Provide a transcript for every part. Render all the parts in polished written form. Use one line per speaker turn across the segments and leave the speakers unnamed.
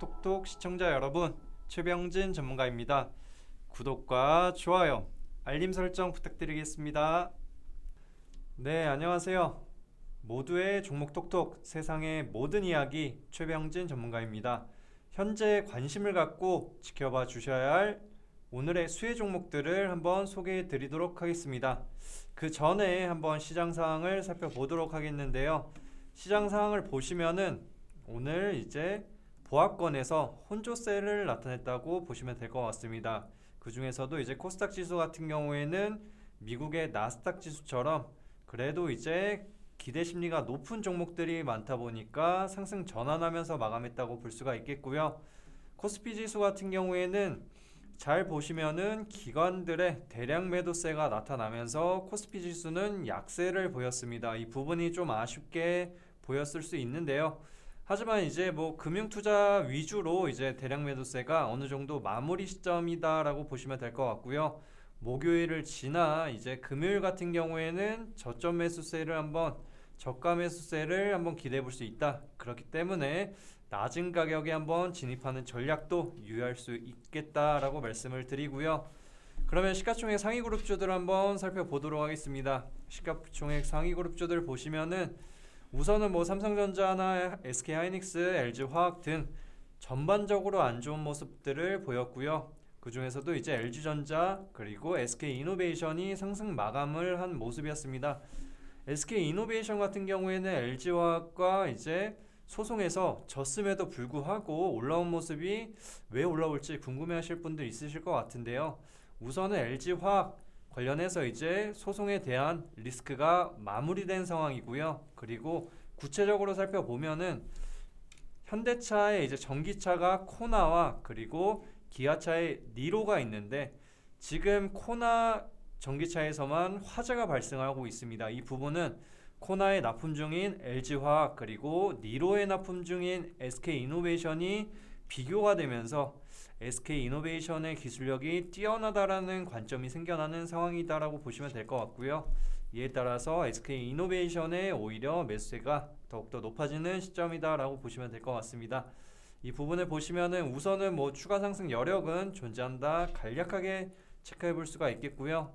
톡톡톡 시청자 여러분, 최병진 전문가입니다. 구독과 좋아요, 알림 설정 부탁드리겠습니다. 네, 안녕하세요. 모두의 종목 톡톡, 세상의 모든 이야기 최병진 전문가입니다. 현재 관심을 갖고 지켜봐 주셔야 할 오늘의 수혜 종목들을 한번 소개해 드리도록 하겠습니다. 그 전에 한번 시장 상황을 살펴보도록 하겠는데요. 시장 상황을 보시면은 오늘 이제 보합권에서 혼조세를 나타냈다고 보시면 될 것 같습니다. 그 중에서도 이제 코스닥 지수 같은 경우에는 미국의 나스닥 지수처럼 그래도 이제 기대 심리가 높은 종목들이 많다 보니까 상승 전환하면서 마감했다고 볼 수가 있겠고요. 코스피 지수 같은 경우에는 잘 보시면은 기관들의 대량 매도세가 나타나면서 코스피 지수는 약세를 보였습니다. 이 부분이 좀 아쉽게 보였을 수 있는데요. 하지만 이제 뭐 금융투자 위주로 이제 대량 매도세가 어느 정도 마무리 시점이다라고 보시면 될 것 같고요. 목요일을 지나 이제 금요일 같은 경우에는 저점 매수세를 한번 저가 매수세를 한번 기대해 볼 수 있다. 그렇기 때문에 낮은 가격에 한번 진입하는 전략도 유의할 수 있겠다라고 말씀을 드리고요. 그러면 시가총액 상위 그룹주들 한번 살펴보도록 하겠습니다. 시가총액 상위 그룹주들 보시면은 우선은 뭐 삼성전자나 SK하이닉스, LG화학 등 전반적으로 안 좋은 모습들을 보였고요. 그 중에서도 이제 LG전자 그리고 SK이노베이션이 상승 마감을 한 모습이었습니다. SK이노베이션 같은 경우에는 LG화학과 이제 소송에서 졌음에도 불구하고 올라온 모습이 왜 올라올지 궁금해하실 분들 있으실 것 같은데요. 우선은 LG화학 관련해서 이제 소송에 대한 리스크가 마무리된 상황이고요. 그리고 구체적으로 살펴보면은 현대차의 이제 전기차가 코나와 그리고 기아차의 니로가 있는데 지금 코나 전기차에서만 화재가 발생하고 있습니다. 이 부분은 코나에 납품 중인 LG화학 그리고 니로에 납품 중인 SK이노베이션이 비교가 되면서 SK이노베이션의 기술력이 뛰어나다라는 관점이 생겨나는 상황이다라고 보시면 될 것 같고요. 이에 따라서 SK이노베이션의 오히려 매수세가 더욱더 높아지는 시점이다라고 보시면 될 것 같습니다. 이 부분을 보시면은 우선은 뭐 추가 상승 여력은 존재한다 간략하게 체크해 볼 수가 있겠고요.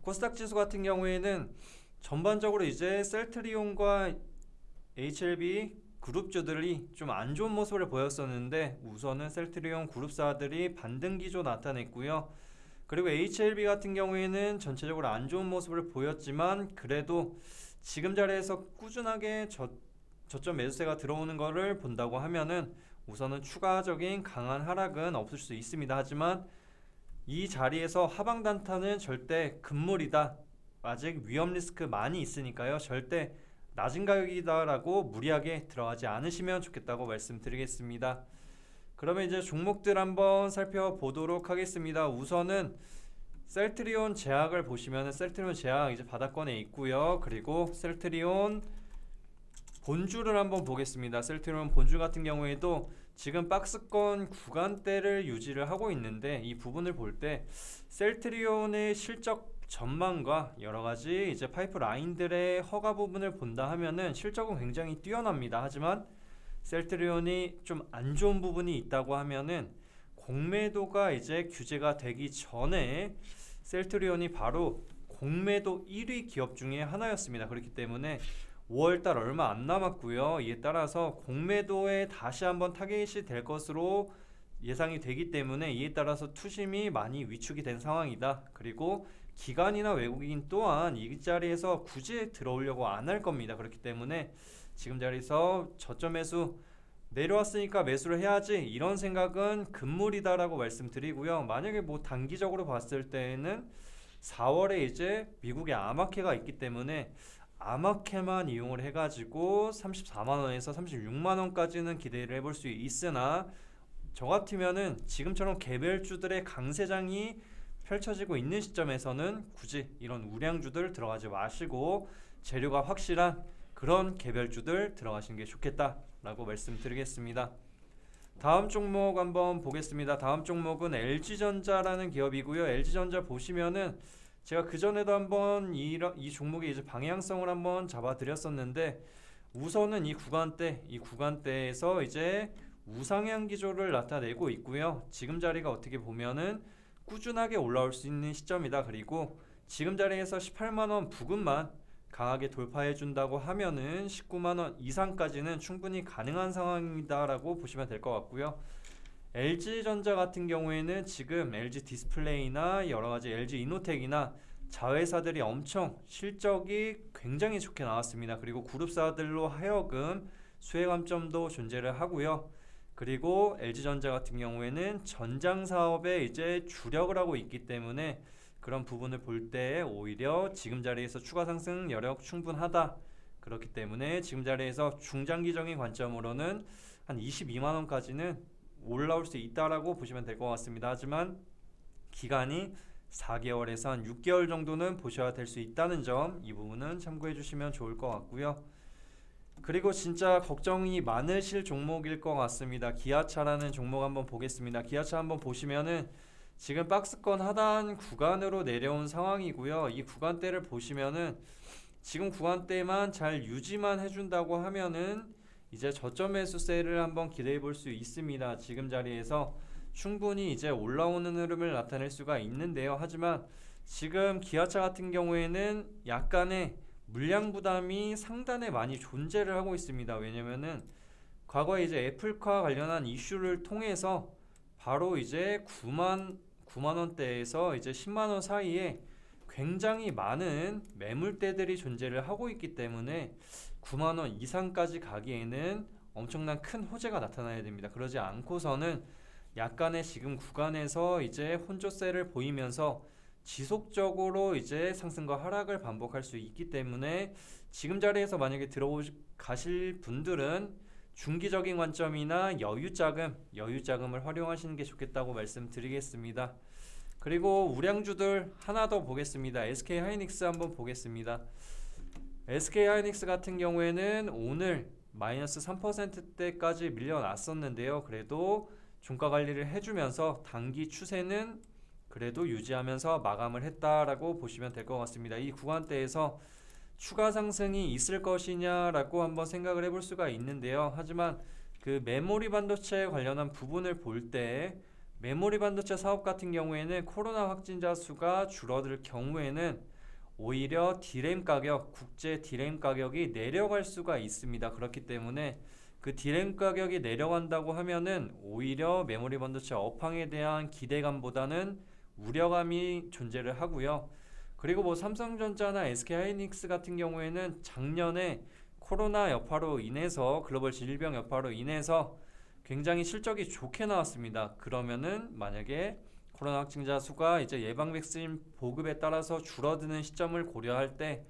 코스닥 지수 같은 경우에는 전반적으로 이제 셀트리온과 HLB 그룹주들이 좀 안 좋은 모습을 보였었는데 우선은 셀트리온 그룹사들이 반등 기조 나타냈고요. 그리고 HLB 같은 경우에는 전체적으로 안 좋은 모습을 보였지만 그래도 지금 자리에서 꾸준하게 저점 매수세가 들어오는 것을 본다고 하면은 우선은 추가적인 강한 하락은 없을 수 있습니다. 하지만 이 자리에서 하방 단타는 절대 금물이다. 아직 위험 리스크 많이 있으니까요. 절대 낮은 가격이다라고 무리하게 들어가지 않으시면 좋겠다고 말씀드리겠습니다. 그러면 이제 종목들 한번 살펴보도록 하겠습니다. 우선은 셀트리온 제약을 보시면 셀트리온 제약 이제 바닥권에 있고요. 그리고 셀트리온 본주를 한번 보겠습니다. 셀트리온 본주 같은 경우에도 지금 박스권 구간대를 유지를 하고 있는데 이 부분을 볼 때 셀트리온의 실적 전망과 여러가지 이제 파이프라인들의 허가 부분을 본다 하면은 실적은 굉장히 뛰어납니다. 하지만 셀트리온이 좀 안 좋은 부분이 있다고 하면은 공매도가 이제 규제가 되기 전에 셀트리온이 바로 공매도 1위 기업 중에 하나였습니다. 그렇기 때문에 5월달 얼마 안 남았고요. 이에 따라서 공매도에 다시 한번 타겟이 될 것으로 예상이 되기 때문에 이에 따라서 투심이 많이 위축이 된 상황이다. 그리고 기관이나 외국인 또한 이 자리에서 굳이 들어오려고 안 할 겁니다. 그렇기 때문에 지금 자리에서 저점 매수 내려왔으니까 매수를 해야지 이런 생각은 금물이다라고 말씀드리고요. 만약에 뭐 단기적으로 봤을 때는 4월에 이제 미국의 아마케가 있기 때문에 아마케만 이용을 해가지고 34만원에서 36만원까지는 기대를 해볼 수 있으나 저 같으면은 지금처럼 개별주들의 강세장이 펼쳐지고 있는 시점에서는 굳이 이런 우량주들 들어가지 마시고 재료가 확실한 그런 개별주들 들어가시는 게 좋겠다라고 말씀드리겠습니다. 다음 종목 한번 보겠습니다. 다음 종목은 LG전자라는 기업이고요. LG전자 보시면은 제가 그전에도 한번 이 종목의 이제 방향성을 한번 잡아 드렸었는데 우선은 이 구간대에서 이제 우상향 기조를 나타내고 있고요. 지금 자리가 어떻게 보면은 꾸준하게 올라올 수 있는 시점이다. 그리고 지금 자리에서 18만원 부근만 강하게 돌파해 준다고 하면은 19만원 이상까지는 충분히 가능한 상황이다라고 보시면 될 것 같고요. LG전자 같은 경우에는 지금 LG 디스플레이나 여러가지 LG 이노텍이나 자회사들이 엄청 실적이 굉장히 좋게 나왔습니다. 그리고 그룹사들로 하여금 수혜 감점도 존재를 하고요. 그리고 LG전자 같은 경우에는 전장 사업에 이제 주력을 하고 있기 때문에 그런 부분을 볼 때 오히려 지금 자리에서 추가 상승 여력 충분하다. 그렇기 때문에 지금 자리에서 중장기적인 관점으로는 한 22만원까지는 올라올 수 있다라고 보시면 될 것 같습니다. 하지만 기간이 4개월에서 한 6개월 정도는 보셔야 될 수 있다는 점, 이 부분은 참고해 주시면 좋을 것 같고요. 그리고 진짜 걱정이 많으실 종목일 것 같습니다. 기아차라는 종목 한번 보겠습니다. 기아차 한번 보시면은 지금 박스권 하단 구간으로 내려온 상황이고요. 이 구간대를 보시면은 지금 구간대만 잘 유지만 해준다고 하면은 이제 저점 매수세를 한번 기대해 볼 수 있습니다. 지금 자리에서 충분히 이제 올라오는 흐름을 나타낼 수가 있는데요. 하지만 지금 기아차 같은 경우에는 약간의 물량 부담이 상단에 많이 존재를 하고 있습니다. 왜냐면은 과거에 이제 애플과 관련한 이슈를 통해서 바로 이제 9만원대에서 이제 10만원 사이에 굉장히 많은 매물대들이 존재를 하고 있기 때문에 9만원 이상까지 가기에는 엄청난 큰 호재가 나타나야 됩니다. 그러지 않고서는 약간의 지금 구간에서 이제 혼조세를 보이면서 지속적으로 이제 상승과 하락을 반복할 수 있기 때문에 지금 자리에서 만약에 들어가실 분들은 중기적인 관점이나 여유자금을 활용하시는 게 좋겠다고 말씀드리겠습니다. 그리고 우량주들 하나 더 보겠습니다. SK하이닉스 한번 보겠습니다. SK하이닉스 같은 경우에는 오늘 마이너스 3%대까지 밀려났었는데요. 그래도 종가 관리를 해주면서 단기 추세는 그래도 유지하면서 마감을 했다라고 보시면 될 것 같습니다. 이 구간대에서 추가 상승이 있을 것이냐라고 한번 생각을 해볼 수가 있는데요. 하지만 그 메모리 반도체 관련한 부분을 볼 때 메모리 반도체 사업 같은 경우에는 코로나 확진자 수가 줄어들 경우에는 오히려 디램 가격, 국제 디램 가격이 내려갈 수가 있습니다. 그렇기 때문에 그 디램 가격이 내려간다고 하면은 오히려 메모리 반도체 업황에 대한 기대감보다는 우려감이 존재를 하고요. 그리고 뭐 삼성전자나 SK하이닉스 같은 경우에는 작년에 코로나 여파로 인해서 글로벌 질병 여파로 인해서 굉장히 실적이 좋게 나왔습니다. 그러면은 만약에 코로나 확진자 수가 이제 예방 백신 보급에 따라서 줄어드는 시점을 고려할 때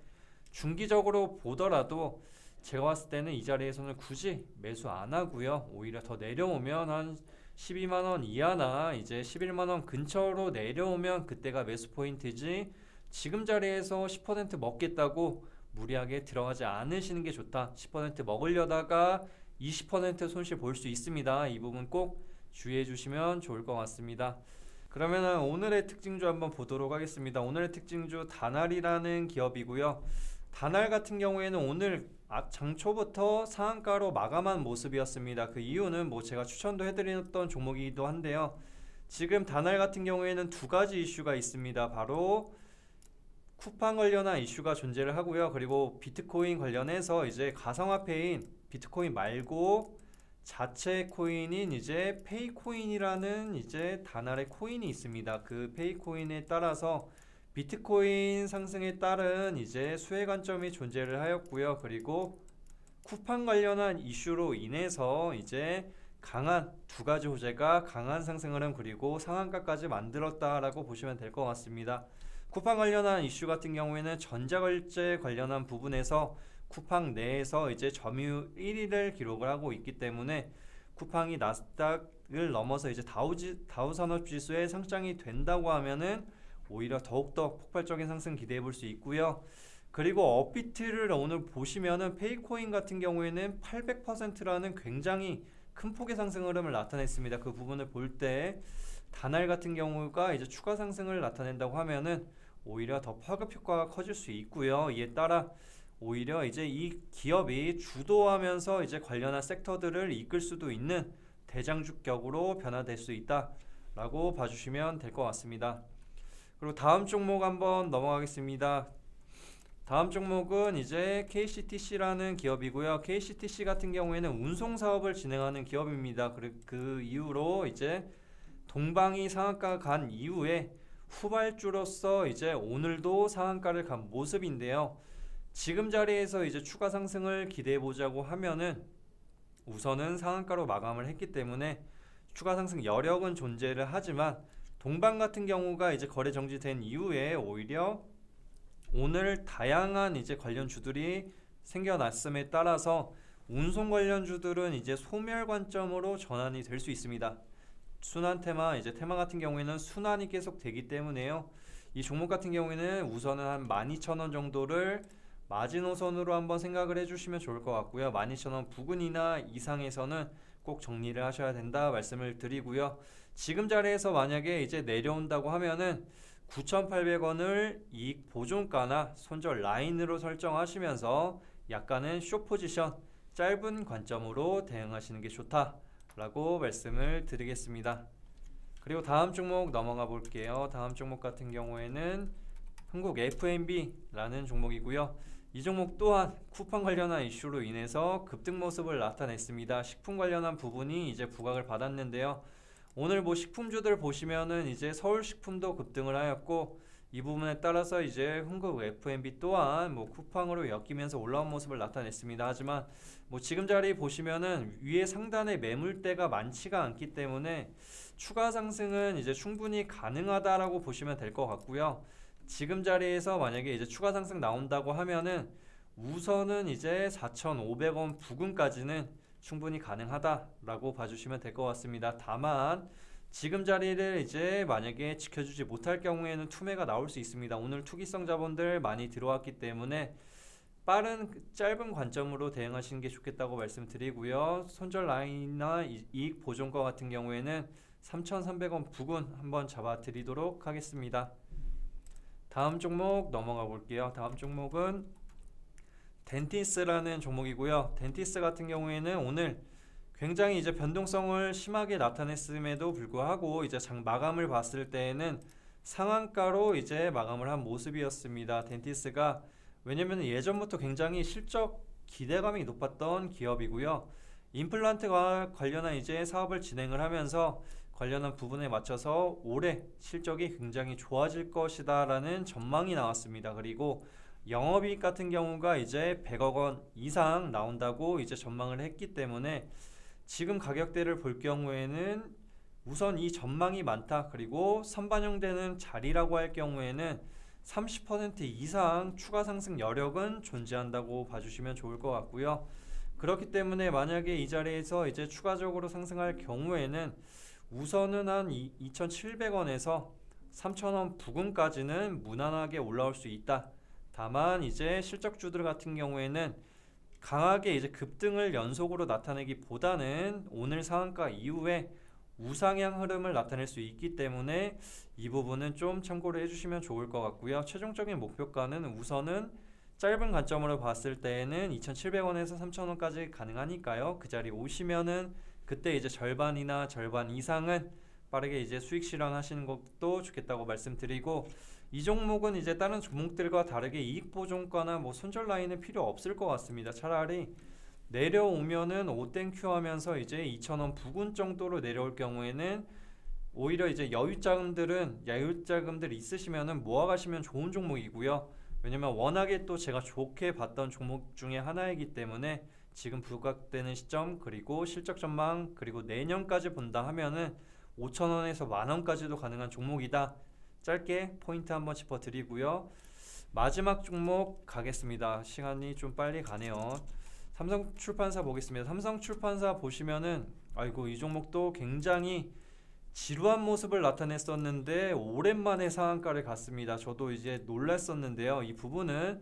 중기적으로 보더라도 제가 봤을 때는 이 자리에서는 굳이 매수 안 하고요. 오히려 더 내려오면 한 12만원 이하나 이제 11만원 근처로 내려오면 그때가 매수 포인트지, 지금 자리에서 10% 먹겠다고 무리하게 들어가지 않으시는 게 좋다. 10% 먹으려다가 20% 손실 볼 수 있습니다. 이 부분 꼭 주의해 주시면 좋을 것 같습니다. 그러면 오늘의 특징주 한번 보도록 하겠습니다. 오늘의 특징주 다날이라는 기업이고요. 다날 같은 경우에는 오늘 장초부터 상한가로 마감한 모습이었습니다. 그 이유는 뭐 제가 추천도 해드렸던 종목이기도 한데요. 지금 다날 같은 경우에는 두 가지 이슈가 있습니다. 바로 쿠팡 관련한 이슈가 존재를 하고요. 그리고 비트코인 관련해서 이제 가상화폐인 비트코인 말고 자체 코인인 이제 페이코인이라는 이제 다날의 코인이 있습니다. 그 페이코인에 따라서 비트코인 상승에 따른 이제 수혜 관점이 존재를 하였고요. 그리고 쿠팡 관련한 이슈로 인해서 이제 강한 두 가지 호재가 강한 상승 흐름 그리고 상한가까지 만들었다라고 보시면 될 것 같습니다. 쿠팡 관련한 이슈 같은 경우에는 전자결제 관련한 부분에서 쿠팡 내에서 이제 점유율 1위를 기록을 하고 있기 때문에 쿠팡이 나스닥을 넘어서 이제 다우 산업지수에 상장이 된다고 하면은 오히려 더욱더 폭발적인 상승 기대해 볼 수 있고요. 그리고 업비트를 오늘 보시면은 페이코인 같은 경우에는 800%라는 굉장히 큰 폭의 상승 흐름을 나타냈습니다. 그 부분을 볼 때 다날 같은 경우가 이제 추가 상승을 나타낸다고 하면은 오히려 더 파급 효과가 커질 수 있고요. 이에 따라 오히려 이제 이 기업이 주도하면서 이제 관련한 섹터들을 이끌 수도 있는 대장주격으로 변화될 수 있다라고 봐주시면 될 것 같습니다. 그리고 다음 종목 한번 넘어가겠습니다. 다음 종목은 이제 KCTC라는 기업이고요. KCTC 같은 경우에는 운송 사업을 진행하는 기업입니다. 그 이후로 이제 동방이 상한가 간 이후에 후발주로서 이제 오늘도 상한가를 간 모습인데요. 지금 자리에서 이제 추가 상승을 기대해 보자고 하면은 우선은 상한가로 마감을 했기 때문에 추가 상승 여력은 존재를 하지만 동방 같은 경우가 이제 거래 정지된 이후에 오히려 오늘 다양한 이제 관련주들이 생겨났음에 따라서 운송 관련주들은 이제 소멸 관점으로 전환이 될 수 있습니다. 순환 테마, 이제 테마 같은 경우에는 순환이 계속 되기 때문에요. 이 종목 같은 경우에는 우선은 한 12,000원 정도를 마지노선으로 한번 생각을 해주시면 좋을 것 같고요. 12,000원 부근이나 이상에서는 꼭 정리를 하셔야 된다 말씀을 드리고요. 지금 자리에서 만약에 이제 내려온다고 하면은 9,800원을 이익 보존가나 손절 라인으로 설정하시면서 약간은 숏 포지션, 짧은 관점으로 대응하시는 게 좋다라고 말씀을 드리겠습니다. 그리고 다음 종목 넘어가 볼게요. 다음 종목 같은 경우에는 한국 F&B라는 종목이고요. 이 종목 또한 쿠팡 관련한 이슈로 인해서 급등 모습을 나타냈습니다. 식품 관련한 부분이 이제 부각을 받았는데요. 오늘 뭐 식품주들 보시면은 이제 서울식품도 급등을 하였고, 이 부분에 따라서 이제 한국 F&B 또한 뭐 쿠팡으로 엮이면서 올라온 모습을 나타냈습니다. 하지만 뭐 지금 자리 보시면은 위에 상단에 매물대가 많지가 않기 때문에 추가 상승은 이제 충분히 가능하다라고 보시면 될 것 같고요. 지금 자리에서 만약에 이제 추가 상승 나온다고 하면은 우선은 이제 4,500원 부근까지는 충분히 가능하다라고 봐주시면 될 것 같습니다. 다만 지금 자리를 이제 만약에 지켜주지 못할 경우에는 투매가 나올 수 있습니다. 오늘 투기성 자본들 많이 들어왔기 때문에 빠른 짧은 관점으로 대응하시는 게 좋겠다고 말씀드리고요. 손절 라인이나 이익 보존가 같은 경우에는 3,300원 부근 한번 잡아 드리도록 하겠습니다. 다음 종목 넘어가 볼게요. 다음 종목은 덴티스라는 종목이고요. 덴티스 같은 경우에는 오늘 굉장히 이제 변동성을 심하게 나타냈음에도 불구하고 이제 장 마감을 봤을 때에는 상한가로 이제 마감을 한 모습이었습니다. 덴티스가 왜냐면 예전부터 굉장히 실적 기대감이 높았던 기업이고요. 임플란트와 관련한 이제 사업을 진행을 하면서 관련한 부분에 맞춰서 올해 실적이 굉장히 좋아질 것이다라는 전망이 나왔습니다. 그리고 영업이익 같은 경우가 이제 100억 원 이상 나온다고 이제 전망을 했기 때문에 지금 가격대를 볼 경우에는 우선 이 전망이 많다. 그리고 선반영되는 자리라고 할 경우에는 30% 이상 추가 상승 여력은 존재한다고 봐주시면 좋을 것 같고요. 그렇기 때문에 만약에 이 자리에서 이제 추가적으로 상승할 경우에는 우선은 한 2,700원에서 3,000원 부근까지는 무난하게 올라올 수 있다. 다만 이제 실적주들 같은 경우에는 강하게 이제 급등을 연속으로 나타내기보다는 오늘 상한가 이후에 우상향 흐름을 나타낼 수 있기 때문에 이 부분은 좀 참고를 해주시면 좋을 것 같고요. 최종적인 목표가는 우선은 짧은 관점으로 봤을 때에는 2,700원에서 3,000원까지 가능하니까요. 그 자리 오시면은 그때 이제 절반이나 절반 이상은 빠르게 이제 수익 실현하시는 것도 좋겠다고 말씀드리고, 이 종목은 이제 다른 종목들과 다르게 이익 보존가나 뭐 손절 라인은 필요 없을 것 같습니다. 차라리 내려오면은 오땡큐 하면서 이제 2,000원 부근 정도로 내려올 경우에는 오히려 이제 여유자금들 있으시면은 모아가시면 좋은 종목이고요. 왜냐면 워낙에 또 제가 좋게 봤던 종목 중에 하나이기 때문에 지금 부각되는 시점, 그리고 실적 전망, 그리고 내년까지 본다 하면은 5,000원에서 만원까지도 가능한 종목이다. 짧게 포인트 한번 짚어드리고요. 마지막 종목 가겠습니다. 시간이 좀 빨리 가네요. 삼성출판사 보겠습니다. 삼성출판사 보시면은 아이고 이 종목도 굉장히 지루한 모습을 나타냈었는데 오랜만에 상한가를 갔습니다. 저도 이제 놀랐었는데요. 이 부분은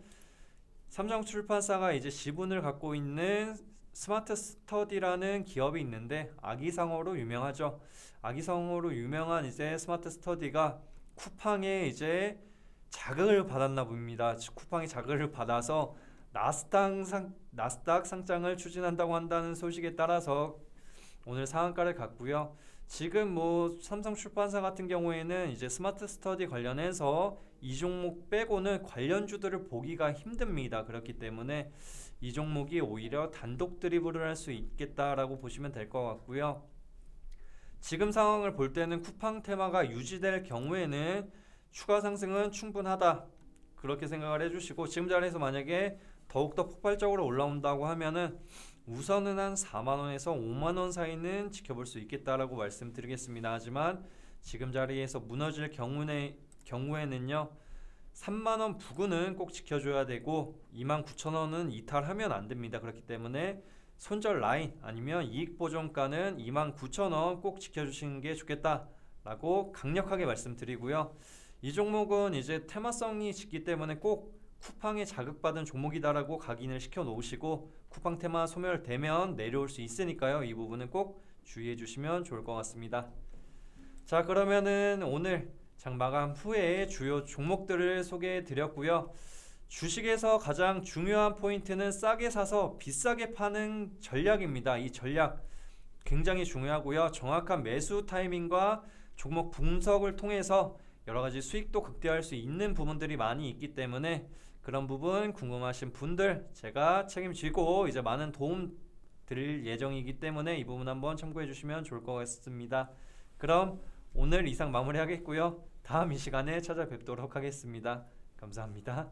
삼성출판사가 이제 지분을 갖고 있는 스마트 스터디라는 기업이 있는데 아기상어로 유명하죠. 아기상어로 유명한 이제 스마트 스터디가 쿠팡에 이제 자극을 받았나 봅니다. 쿠팡이 자극을 받아서 나스닥 상장을 추진한다고 한다는 소식에 따라서 오늘 상한가를 갔고요. 지금 뭐 삼성출판사 같은 경우에는 이제 스마트 스터디 관련해서 이 종목 빼고는 관련주들을 보기가 힘듭니다. 그렇기 때문에 이 종목이 오히려 단독 드리블을 할 수 있겠다라고 보시면 될 것 같고요. 지금 상황을 볼 때는 쿠팡 테마가 유지될 경우에는 추가 상승은 충분하다, 그렇게 생각을 해주시고, 지금 자리에서 만약에 더욱더 폭발적으로 올라온다고 하면은 우선은 한 4만원에서 5만원 사이는 지켜볼 수 있겠다라고 말씀드리겠습니다. 하지만 지금 자리에서 무너질 경우에는요 3만원 부근은 꼭 지켜줘야 되고 29,000원은 이탈하면 안 됩니다. 그렇기 때문에 손절 라인 아니면 이익 보정가는 29,000원 꼭 지켜주시는 게 좋겠다라고 강력하게 말씀드리고요. 이 종목은 이제 테마성이 짙기 때문에 꼭 쿠팡에 자극받은 종목이다라고 각인을 시켜 놓으시고, 쿠팡 테마 소멸되면 내려올 수 있으니까요. 이 부분은 꼭 주의해 주시면 좋을 것 같습니다. 자, 그러면은 오늘 장 마감 후에 주요 종목들을 소개해 드렸고요. 주식에서 가장 중요한 포인트는 싸게 사서 비싸게 파는 전략입니다. 이 전략 굉장히 중요하고요. 정확한 매수 타이밍과 종목 분석을 통해서 여러가지 수익도 극대화할 수 있는 부분들이 많이 있기 때문에 그런 부분 궁금하신 분들 제가 책임지고 이제 많은 도움 드릴 예정이기 때문에 이 부분 한번 참고해 주시면 좋을 것 같습니다. 그럼 오늘 이상 마무리하겠고요. 다음 이 시간에 찾아뵙도록 하겠습니다. 감사합니다.